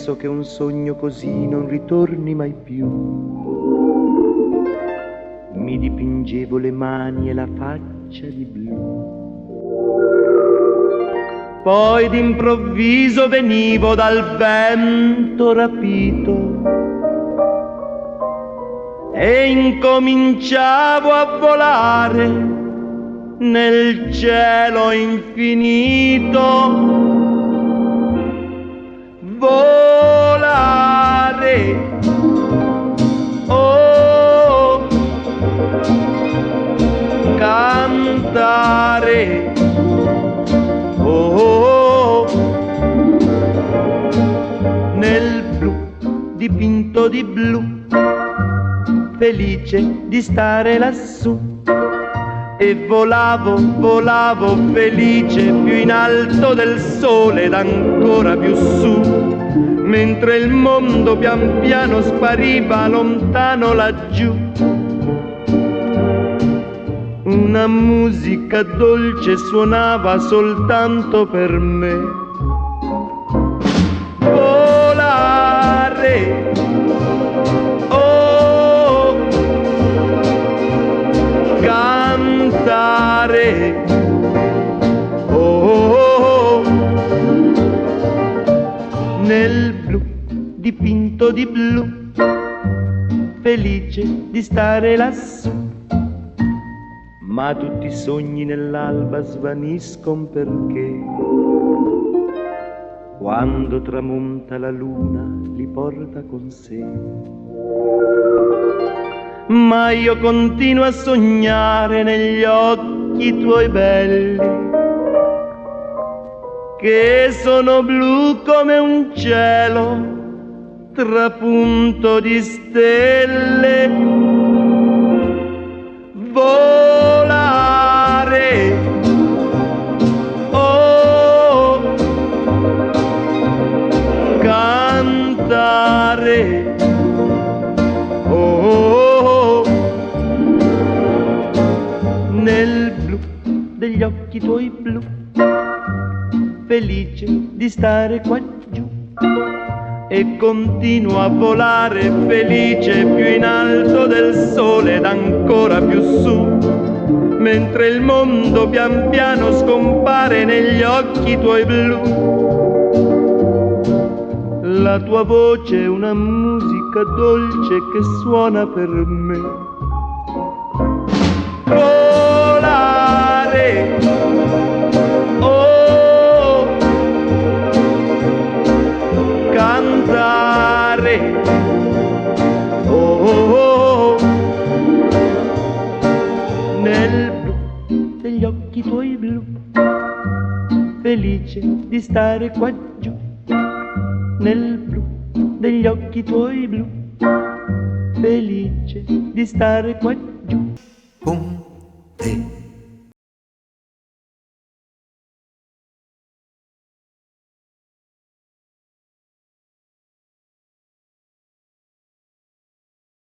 penso che un sogno così non ritorni mai più. Mi dipingevo le mani e la faccia di blu. Poi d'improvviso venivo dal vento rapito e incominciavo a volare nel cielo infinito. Volare, oh, cantare, oh, nel blu dipinto di blu, felice di stare lassù. E volavo, volavo felice più in alto del sole ed ancora più su, mentre il mondo pian piano spariva lontano laggiù. Una musica dolce suonava soltanto per me. Volare, oh, cantare, oh, nel blu dipinto di blu, felice di stare lassù. Ma tutti i sogni nell'alba svaniscono perché quando tramonta la luna li porta con sé. Ma io continuo a sognare negli occhi tuoi belli, che sono blu come un cielo trapunto di stelle. Volare, oh, cantare, oh, nel blu degli occhi tuoi blu, felice di stare qua giù. E continuo a volare felice più in alto del sole ed ancora più su, mentre il mondo pian piano scompare negli occhi tuoi blu. La tua voce è una musica dolce che suona per me. Volare, oh, cantare, oh, nel blu degli occhi tuoi blu, felice di stare qua giù. Nel blu degli occhi tuoi blu, felice di stare qua giù.